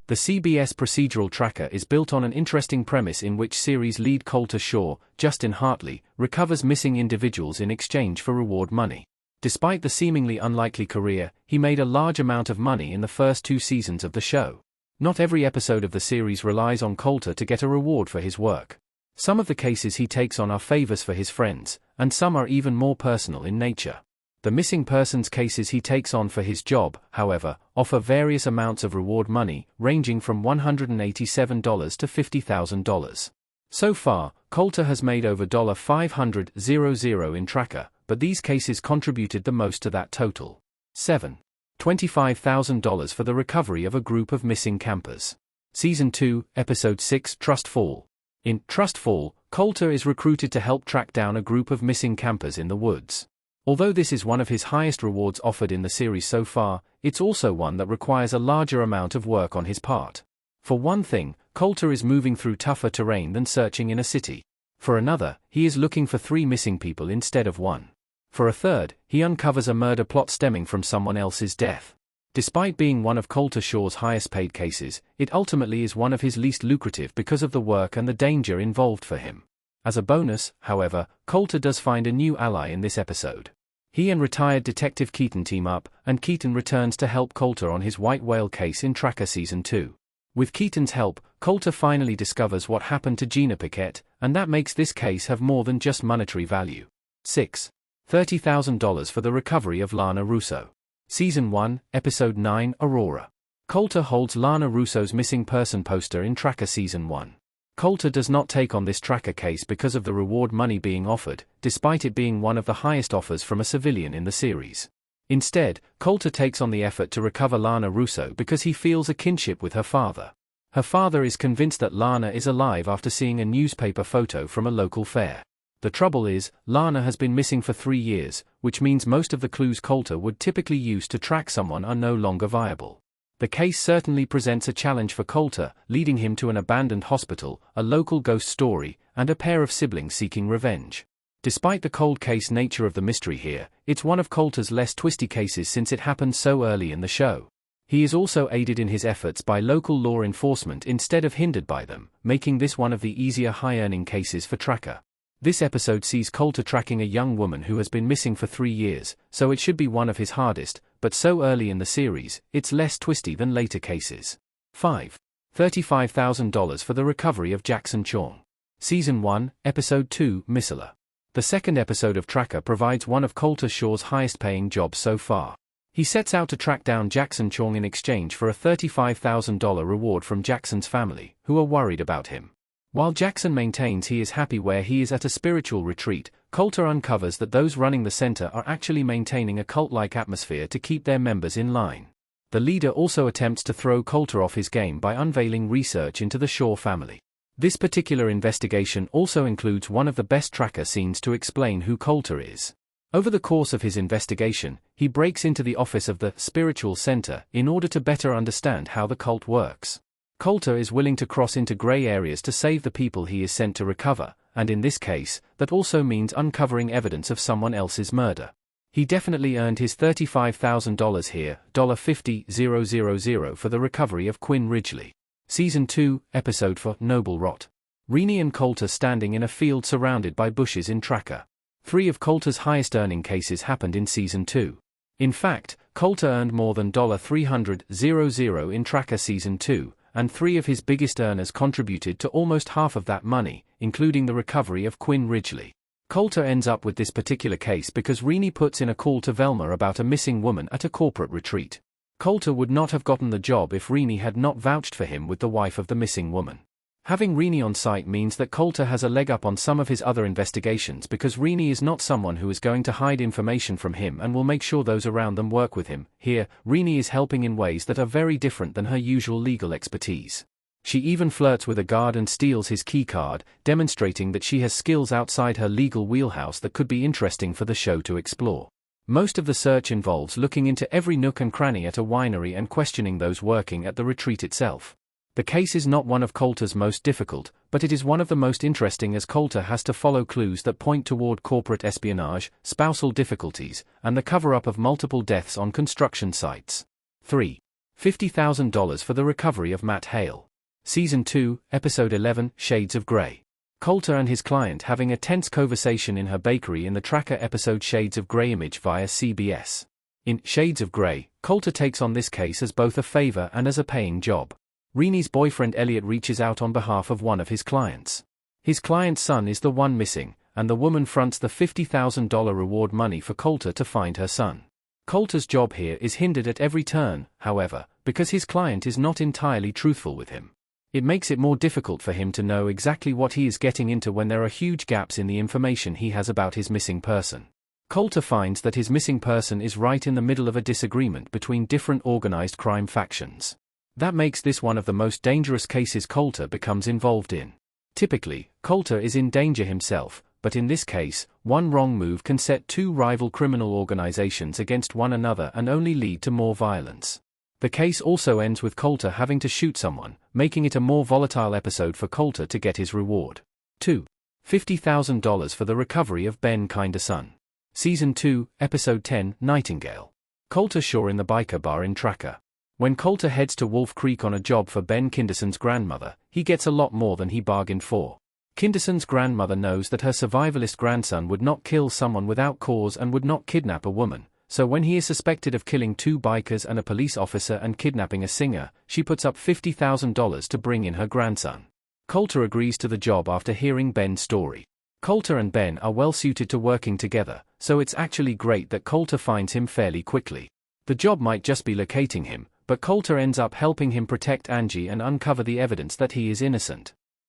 The CBS procedural tracker is built on an interesting premise in which series lead Colter Shaw, Justin Hartley, recovers missing individuals in exchange for reward money. Despite the seemingly unlikely career, he made a large amount of money in the first 2 seasons of the show. Not every episode of the series relies on Colter to get a reward for his work. Some of the cases he takes on are favors for his friends, and some are even more personal in nature. The missing persons cases he takes on for his job, however, offer various amounts of reward money, ranging from $187 to $50,000. So far, Colter has made over $500,000 in tracker, but these cases contributed the most to that total. 7. $25,000 for the recovery of a group of missing campers. Season 2, Episode 6, Trust Fall. In Trust Fall, Colter is recruited to help track down a group of missing campers in the woods. Although this is one of his highest rewards offered in the series so far, it's also one that requires a larger amount of work on his part. For one thing, Colter is moving through tougher terrain than searching in a city. For another, he is looking for 3 missing people instead of 1. For a third, he uncovers a murder plot stemming from someone else's death. Despite being one of Colter Shaw's highest paid cases, it ultimately is one of his least lucrative because of the work and the danger involved for him. As a bonus, however, Colter does find a new ally in this episode. He and retired Detective Keaton team up, and Keaton returns to help Colter on his white whale case in Tracker Season 2. With Keaton's help, Colter finally discovers what happened to Gina Piquette, and that makes this case have more than just monetary value. 6. $30,000 for the recovery of Lana Russo. Season 1, Episode 9, Aurora. Colter holds Lana Russo's missing person poster in Tracker Season 1. Colter does not take on this tracker case because of the reward money being offered, despite it being one of the highest offers from a civilian in the series. Instead, Colter takes on the effort to recover Lana Russo because he feels a kinship with her father. Her father is convinced that Lana is alive after seeing a newspaper photo from a local fair. The trouble is, Lana has been missing for 3 years, which means most of the clues Colter would typically use to track someone are no longer viable. The case certainly presents a challenge for Colter, leading him to an abandoned hospital, a local ghost story, and a pair of siblings seeking revenge. Despite the cold case nature of the mystery here, it's one of Colter's less twisty cases since it happened so early in the show. He is also aided in his efforts by local law enforcement instead of hindered by them, making this one of the easier high-earning cases for Tracker. This episode sees Colter tracking a young woman who has been missing for 3 years, so it should be one of his hardest, but so early in the series, it's less twisty than later cases. 5. $35,000 for the recovery of Jackson Chong. Season 1, Episode 2, Missile. The second episode of Tracker provides one of Colter Shaw's highest-paying jobs so far. He sets out to track down Jackson Chong in exchange for a $35,000 reward from Jackson's family, who are worried about him. While Jackson maintains he is happy where he is at a spiritual retreat, Colter uncovers that those running the center are actually maintaining a cult-like atmosphere to keep their members in line. The leader also attempts to throw Colter off his game by unveiling research into the Shaw family. This particular investigation also includes one of the best tracker scenes to explain who Colter is. Over the course of his investigation, he breaks into the office of the spiritual center in order to better understand how the cult works. Colter is willing to cross into gray areas to save the people he is sent to recover, and in this case, that also means uncovering evidence of someone else's murder. He definitely earned his $35,000 here, $50,000 for the recovery of Quinn Ridgely. Season 2, Episode 4, Noble Rot. Rennie and Colter standing in a field surrounded by bushes in Tracker. 3 of Colter's highest-earning cases happened in Season 2. In fact, Colter earned more than $300,000 in Tracker Season 2, and 3 of his biggest earners contributed to almost half of that money, including the recovery of Quinn Ridgely. Colter ends up with this particular case because Rennie puts in a call to Velma about a missing woman at a corporate retreat. Colter would not have gotten the job if Rennie had not vouched for him with the wife of the missing woman. Having Rennie on site means that Colter has a leg up on some of his other investigations because Rennie is not someone who is going to hide information from him and will make sure those around them work with him. Here, Rennie is helping in ways that are very different than her usual legal expertise. She even flirts with a guard and steals his key card, demonstrating that she has skills outside her legal wheelhouse that could be interesting for the show to explore. Most of the search involves looking into every nook and cranny at a winery and questioning those working at the retreat itself. The case is not one of Colter's most difficult, but it is one of the most interesting as Colter has to follow clues that point toward corporate espionage, spousal difficulties, and the cover-up of multiple deaths on construction sites. 3. $50,000 for the recovery of Matt Hale. Season 2, Episode 11, Shades of Grey. Colter and his client having a tense conversation in her bakery in the tracker episode Shades of Grey image via CBS. In Shades of Grey, Colter takes on this case as both a favor and as a paying job. Reenie's boyfriend Elliot reaches out on behalf of one of his clients. His client's son is the one missing, and the woman fronts the $50,000 reward money for Colter to find her son. Colter's job here is hindered at every turn, however, because his client is not entirely truthful with him. It makes it more difficult for him to know exactly what he is getting into when there are huge gaps in the information he has about his missing person. Colter finds that his missing person is right in the middle of a disagreement between different organized crime factions. That makes this one of the most dangerous cases Colter becomes involved in. Typically, Colter is in danger himself, but in this case, one wrong move can set two rival criminal organizations against one another and only lead to more violence. The case also ends with Colter having to shoot someone, making it a more volatile episode for Colter to get his reward. 2. $50,000 for the recovery of Ben Kinder's son. Season 2, Episode 10, Nightingale. Colter Shaw in the biker bar in Tracker. When Colter heads to Wolf Creek on a job for Ben Kinderson's grandmother, he gets a lot more than he bargained for. Kinderson's grandmother knows that her survivalist grandson would not kill someone without cause and would not kidnap a woman, so when he is suspected of killing two bikers and a police officer and kidnapping a singer, she puts up $50,000 to bring in her grandson. Colter agrees to the job after hearing Ben's story. Colter and Ben are well suited to working together, so it's actually great that Colter finds him fairly quickly. The job might just be locating him, but Colter ends up helping him protect Angie and uncover the evidence that he is innocent.